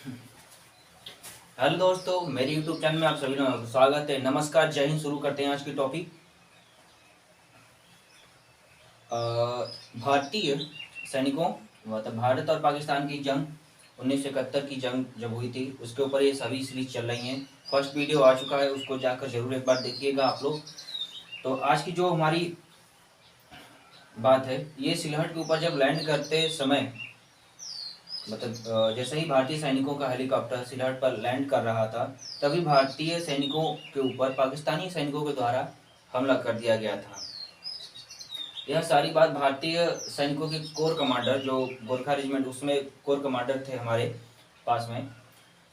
Hello दोस्तों, मेरे YouTube channel में आप सभी लोगों का स्वागत है। नमस्कार, जय हिंद। शुरू करते हैं आज की टॉपिक। भारतीय सैनिकों मतलब भारत और पाकिस्तान की जंग 1971 की जंग जब हुई थी, उसके ऊपर ये सभी सीरीज चल रही हैं। फर्स्ट वीडियो आ चुका है, उसको जाकर जरूर एक बार देखिएगा आप लोग। तो आज की जो हमारी बात है, ये सिलहट के ऊपर जब लैंड करते समय मतलब जैसे ही भारतीय सैनिकों का हेलीकॉप्टर सिलहट पर लैंड कर रहा था, तभी भारतीय सैनिकों के ऊपर पाकिस्तानी सैनिकों के द्वारा हमला कर दिया गया था। यह सारी बात भारतीय सैनिकों के कोर कमांडर, जो गोरखा रेजिमेंट उसमें कोर कमांडर थे हमारे पास में,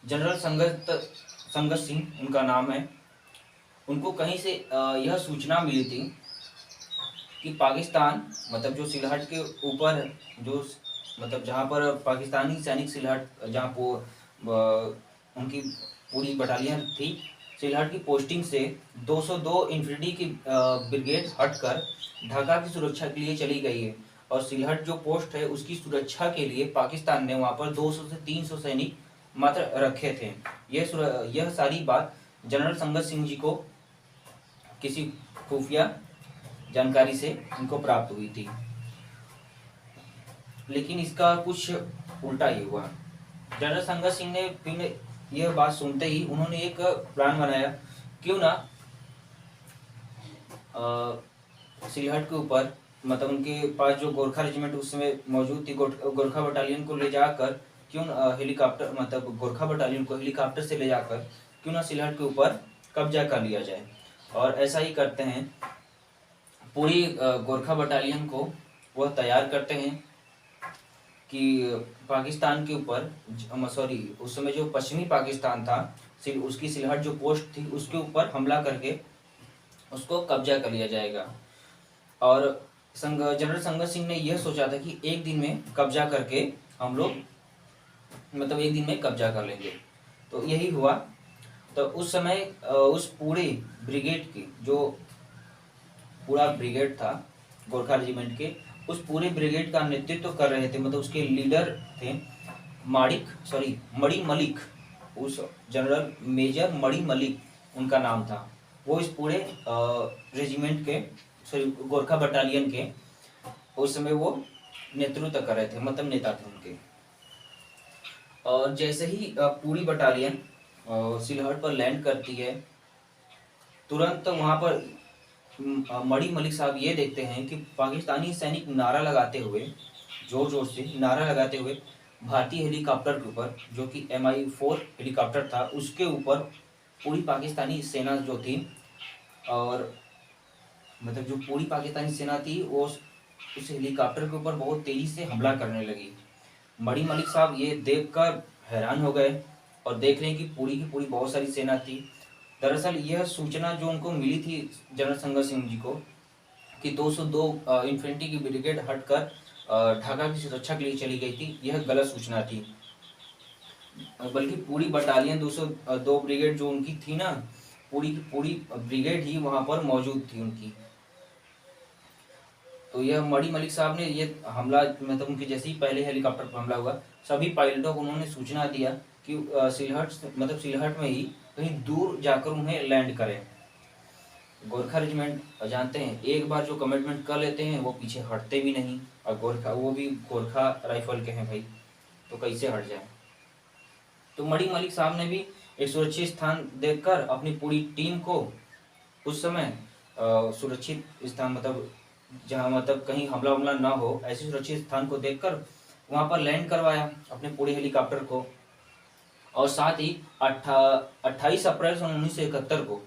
जनरल संगत सिंह उनका नाम है। उनको कहीं से यह सूचना मिली थी कि पाकिस्तान मतलब जो सिलहट के ऊपर जो मतलब जहाँ पर पाकिस्तानी सैनिक सिलहट जहाँ पो उनकी पूरी बटालियन थी, सिलहट की पोस्टिंग से 202 इन्फेंट्री की ब्रिगेड हटकर ढाका की सुरक्षा के लिए चली गई है। और सिलहट जो पोस्ट है उसकी सुरक्षा के लिए पाकिस्तान ने वहाँ पर 200 से 300 सैनिक मात्र रखे थे। यह सारी बात जनरल संगत सिंह जी को किसी खुफिया जानकारी से इनको प्राप्त हुई थी, लेकिन इसका कुछ उल्टा ही हुआ। जनरल संगत सिंह ने फिर यह बात सुनते ही उन्होंने एक प्लान बनाया, क्यों ना सिलहट के ऊपर मतलब उनके पास जो गोरखा रेजिमेंट उस समय मौजूद थी, गोरखा बटालियन को ले जाकर क्यों हेलीकॉप्टर मतलब गोरखा बटालियन को हेलीकॉप्टर से ले जाकर क्यों ना सिलहट के ऊपर कब्जा कर लिया जाए। और ऐसा ही करते हैं, पूरी गोरखा बटालियन को वह तैयार करते हैं कि पाकिस्तान के ऊपर सॉरी उस समय जो पश्चिमी पाकिस्तान था, उसकी सिलहट जो पोस्ट थी उसके ऊपर हमला करके उसको कब्जा कर लिया जाएगा। और जनरल संगत सिंह ने यह सोचा था कि एक दिन में कब्जा करके हम लोग मतलब एक दिन में कब्जा कर लेंगे। तो यही हुआ। तो उस समय उस पूरे ब्रिगेड की जो पूरा ब्रिगेड था गोरखा रेजिमेंट के, उस पूरे ब्रिगेड का नेतृत्व कर रहे थे, मतलब उसके लीडर थे मणि मलिक। उस जनरल मेजर मणि मलिक उनका नाम था। वो इस पूरे रेजिमेंट के गोरखा बटालियन के उस समय वो नेतृत्व कर रहे थे, मतलब नेता थे उनके। और जैसे ही पूरी बटालियन सिलहट पर लैंड करती है, तुरंत वहां पर मणि मलिक साहब ये देखते हैं कि पाकिस्तानी सैनिक नारा लगाते हुए, जोर जोर से नारा लगाते हुए भारतीय हेलीकॉप्टर के ऊपर, जो कि MI4 हेलीकॉप्टर था, उसके ऊपर पूरी पाकिस्तानी सेना जो थी, और मतलब जो पूरी पाकिस्तानी सेना थी वो उस हेलीकॉप्टर के ऊपर बहुत तेजी से हमला करने लगी। मणि मलिक साहब ये देखकर हैरान हो गए और देख रहे हैं कि पूरी की पूरी बहुत सारी सेना थी। दरअसल यह सूचना जो उनको मिली थी जनरल संगत सिंह जी को कि 202 इन्फेंट्री की ब्रिगेड हटकर ढाका की सुरक्षा के लिए चली गई थी, यह गलत सूचना थी। बल्कि पूरी बटालियन 202 ब्रिगेड जो उनकी थी ना, पूरी की पूरी ब्रिगेड ही वहां पर मौजूद थी उनकी। तो यह मणि मलिक साहब ने ये हमला मतलब उनके जैसे ही पहले हेलीकॉप्टर पर हमला हुआ, सभी पायलटों को उन्होंने सूचना दिया कि सिलहट में ही कहीं दूर जाकर उन्हें लैंड करें। गोरखा रेजिमेंट जानते हैं, एक बार जो कमिटमेंट कर लेते हैं वो पीछे हटते भी नहीं, और गोरखा वो भी गोरखा राइफल के हैं भाई, तो कैसे हट जाए। तो मणि मलिक साहब ने भी एक सुरक्षित स्थान देखकर अपनी पूरी टीम को उस समय सुरक्षित स्थान मतलब जहाँ मतलब कहीं हमला हमला ना हो, ऐसे सुरक्षित स्थान को देखकर वहां पर लैंड करवाया अपने पूरे हेलीकॉप्टर को। और साथ ही 28 अप्रैल सन 1971 को,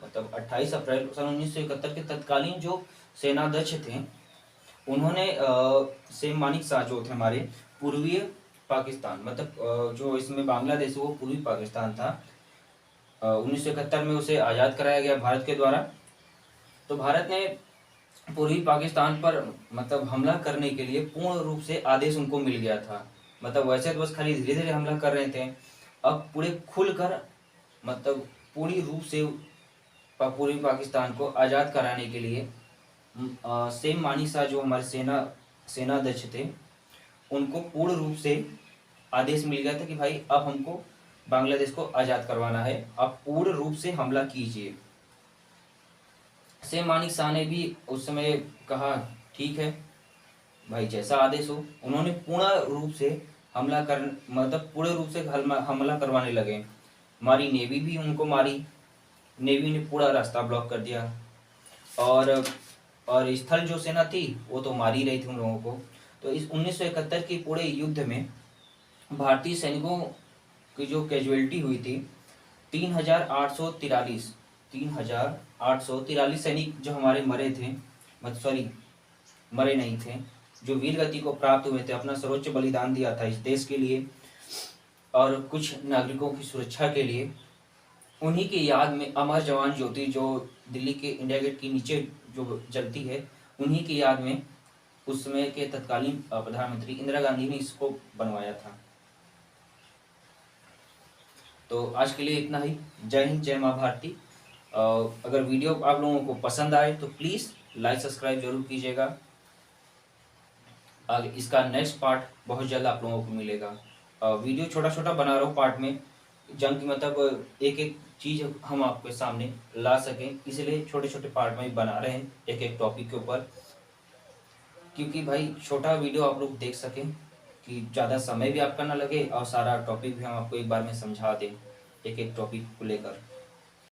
मतलब 28 अप्रैल सन 1971 के तत्कालीन जो सेनाध्यक्ष थे, उन्होंने सेम मानिक शाह जो थे हमारे पूर्वीय पाकिस्तान, मतलब जो इसमें बांग्लादेश वो पूर्वी पाकिस्तान था, 1971 में उसे आज़ाद कराया गया भारत के द्वारा। तो भारत ने पूर्वी पाकिस्तान पर मतलब हमला करने के लिए पूर्ण रूप से आदेश उनको मिल गया था। मतलब वैसे तो बस खाली धीरे धीरे हमला कर रहे थे, अब पूरे खुलकर मतलब पूरी रूप से पूर्वी पाकिस्तान को आज़ाद कराने के लिए सेम मानिक शाह जो हमारे सेनाध्यक्ष थे, उनको पूर्ण रूप से आदेश मिल गया था कि भाई अब हमको बांग्लादेश को आज़ाद करवाना है, अब पूर्ण रूप से हमला कीजिए। से मानिक शाह ने भी उस समय कहा ठीक है भाई, जैसा आदेश हो। उन्होंने पूर्ण रूप से हमला कर मतलब पूर्ण रूप से हमला करवाने लगे। हमारी नेवी भी उनको मारी, नेवी ने पूरा रास्ता ब्लॉक कर दिया, और स्थल जो सेना थी वो तो मार ही रही थी उन लोगों को। तो इस 1971 के पूरे युद्ध में भारतीय सैनिकों की जो कैजुअलिटी हुई थी 3,843 सैनिक जो हमारे मरे थे, सॉरी मरे नहीं थे, जो वीर गति को प्राप्त हुए थे, अपना सर्वोच्च बलिदान दिया था इस देश के लिए और कुछ नागरिकों की सुरक्षा के लिए। उन्हीं की याद में अमर जवान ज्योति जो दिल्ली के इंडिया गेट के नीचे जो जलती है, उन्हीं की याद में उस समय के तत्कालीन प्रधानमंत्री इंदिरा गांधी ने इसको बनवाया था। तो आज के लिए इतना ही। जय हिंद, जय माँ भारती। अगर वीडियो आप लोगों को पसंद आए तो प्लीज़ लाइक सब्सक्राइब जरूर कीजिएगा। इसका नेक्स्ट पार्ट बहुत जल्द आप लोगों को मिलेगा। वीडियो छोटा छोटा बना रहा हूँ पार्ट में, जंग की मतलब एक एक चीज़ हम आपके सामने ला सकें, इसलिए छोटे छोटे पार्ट में बना रहे हैं एक एक टॉपिक के ऊपर, क्योंकि भाई छोटा वीडियो आप लोग देख सकें कि ज़्यादा समय भी आपका ना लगे और सारा टॉपिक भी हम आपको एक बार में समझा दें एक एक टॉपिक को लेकर।